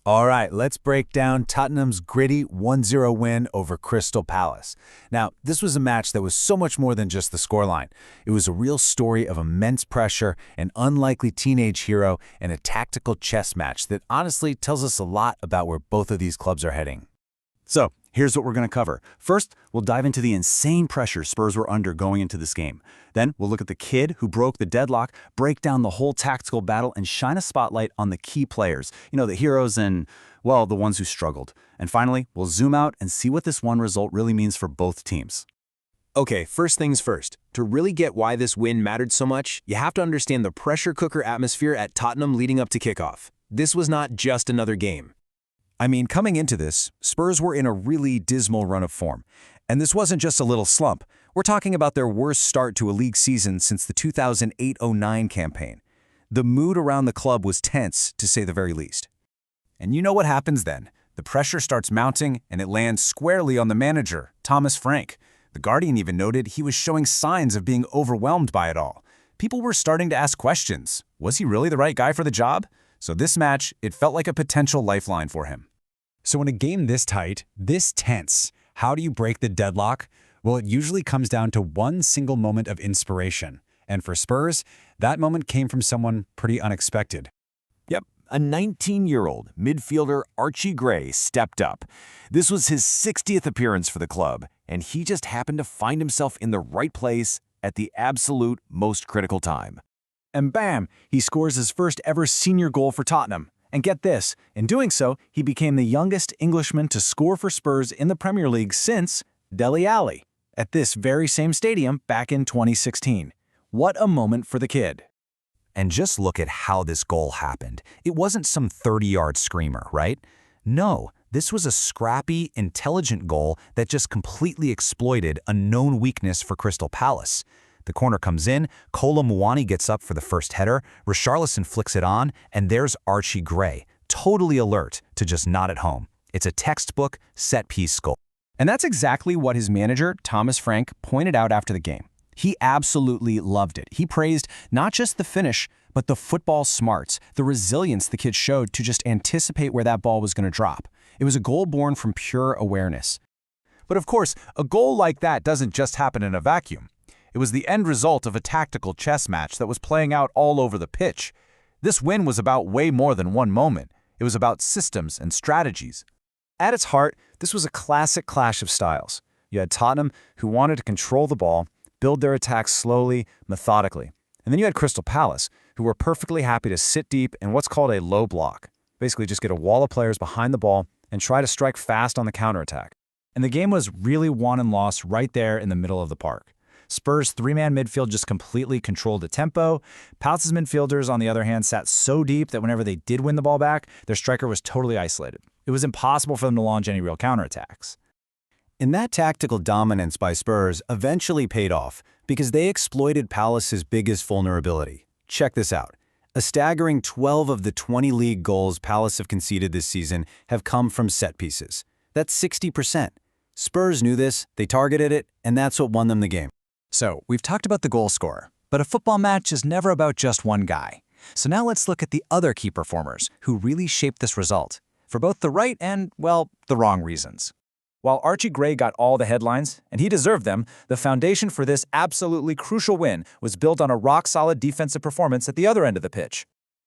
All right, let's break down Tottenham's gritty 1-0 win over Crystal Palace. Now, this was a match that was so much more than just the scoreline. It was a real story of immense pressure, an unlikely teenage hero, and a tactical chess match that honestly tells us a lot about where both of these clubs are heading. So, here's what we're going to cover. First, we'll dive into the insane pressure Spurs were under going into this game. Then, we'll look at the kid who broke the deadlock, break down the whole tactical battle, and shine a spotlight on the key players. The heroes and, well, the ones who struggled. And finally, we'll zoom out and see what this one result really means for both teams. Okay, first things first. To really get why this win mattered so much, you have to understand the pressure cooker atmosphere at Tottenham leading up to kickoff. This was not just another game. I mean, coming into this, Spurs were in a really dismal run of form. And this wasn't just a little slump. We're talking about their worst start to a league season since the 2008-09 campaign. The mood around the club was tense, to say the very least. And you know what happens then? The pressure starts mounting, and it lands squarely on the manager, Thomas Frank. The Guardian even noted he was showing signs of being overwhelmed by it all. People were starting to ask questions. Was he really the right guy for the job? So this match, it felt like a potential lifeline for him. So in a game this tight, this tense, how do you break the deadlock? Well, it usually comes down to one single moment of inspiration. And for Spurs, that moment came from someone pretty unexpected. Yep, a 19-year-old midfielder Archie Gray stepped up. This was his 60th appearance for the club, and he just happened to find himself in the right place at the absolute most critical time. And bam, he scores his first ever senior goal for Tottenham. And get this, in doing so, he became the youngest Englishman to score for Spurs in the Premier League since Dele Alli, at this very same stadium back in 2016. What a moment for the kid. And just look at how this goal happened. It wasn't some 30-yard screamer, right? No, this was a scrappy, intelligent goal that just completely exploited a known weakness for Crystal Palace. The corner comes in, Kolo Muani gets up for the first header, Richarlison flicks it on, and there's Archie Gray, totally alert to just not at home. It's a textbook set-piece goal. And that's exactly what his manager, Thomas Frank, pointed out after the game. He absolutely loved it. He praised not just the finish, but the football smarts, the resilience the kid showed to just anticipate where that ball was going to drop. It was a goal born from pure awareness. But of course, a goal like that doesn't just happen in a vacuum. It was the end result of a tactical chess match that was playing out all over the pitch. This win was about way more than one moment. It was about systems and strategies. At its heart, this was a classic clash of styles. You had Tottenham, who wanted to control the ball, build their attacks slowly, methodically. And then you had Crystal Palace, who were perfectly happy to sit deep in what's called a low block. Basically just get a wall of players behind the ball and try to strike fast on the counterattack. And the game was really won and lost right there in the middle of the park. Spurs' three-man midfield just completely controlled the tempo. Palace's midfielders, on the other hand, sat so deep that whenever they did win the ball back, their striker was totally isolated. It was impossible for them to launch any real counterattacks. And that tactical dominance by Spurs eventually paid off because they exploited Palace's biggest vulnerability. Check this out. A staggering 12 of the 20 league goals Palace have conceded this season have come from set pieces. That's 60%. Spurs knew this, they targeted it, and that's what won them the game. So, we've talked about the goal scorer, but a football match is never about just one guy. So now let's look at the other key performers who really shaped this result, for both the right and, well, the wrong reasons. While Archie Gray got all the headlines, and he deserved them, the foundation for this absolutely crucial win was built on a rock-solid defensive performance at the other end of the pitch.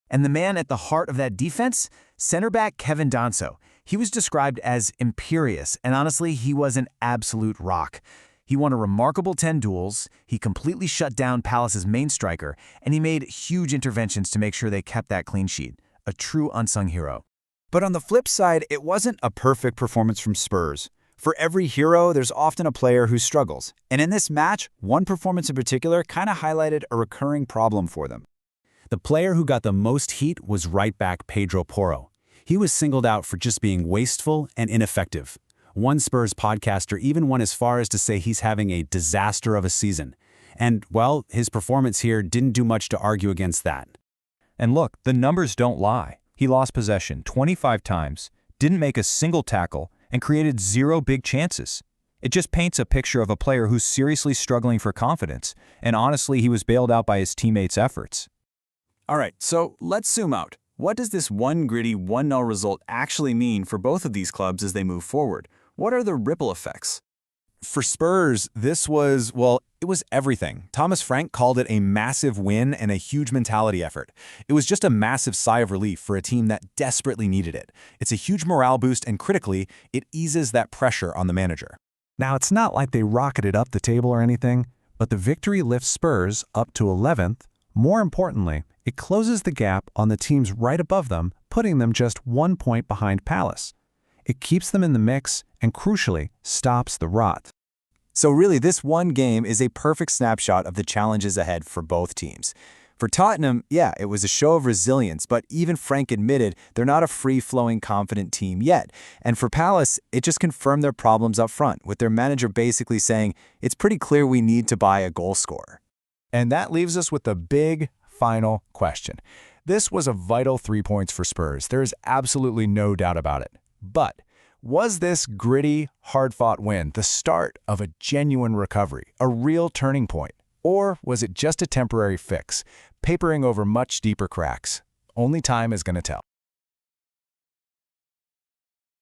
And the man at the heart of that defense? Center back Kevin Danso. He was described as imperious, and honestly, he was an absolute rock. He won a remarkable 10 duels, he completely shut down Palace's main striker, and he made huge interventions to make sure they kept that clean sheet. A true unsung hero. But on the flip side, it wasn't a perfect performance from Spurs. For every hero, there's often a player who struggles. And in this match, one performance in particular kind of highlighted a recurring problem for them. The player who got the most heat was right back Pedro Porro. He was singled out for just being wasteful and ineffective. One Spurs podcaster even went as far as to say he's having a disaster of a season. And, well, his performance here didn't do much to argue against that. And look, the numbers don't lie. He lost possession 25 times, didn't make a single tackle, and created 0 big chances. It just paints a picture of a player who's seriously struggling for confidence, and honestly, he was bailed out by his teammates' efforts. All right, so let's zoom out. What does this one gritty 1-0 result actually mean for both of these clubs as they move forward? What are the ripple effects? For Spurs, this was, well, it was everything. Thomas Frank called it a massive win and a huge mentality effort. It was just a massive sigh of relief for a team that desperately needed it. It's a huge morale boost, and critically, it eases that pressure on the manager. Now, it's not like they rocketed up the table or anything, but the victory lifts Spurs up to 11th. More importantly, it closes the gap on the teams right above them, putting them just 1 point behind Palace. It keeps them in the mix and, crucially, stops the rot. So really, this one game is a perfect snapshot of the challenges ahead for both teams. For Tottenham, yeah, it was a show of resilience, but even Frank admitted they're not a free-flowing, confident team yet. And for Palace, it just confirmed their problems up front, with their manager basically saying, it's pretty clear we need to buy a goal scorer. And that leaves us with the big final question. This was a vital 3 points for Spurs. There is absolutely no doubt about it. But was this gritty, hard-fought win the start of a genuine recovery, a real turning point? Or was it just a temporary fix, papering over much deeper cracks? Only time is going to tell.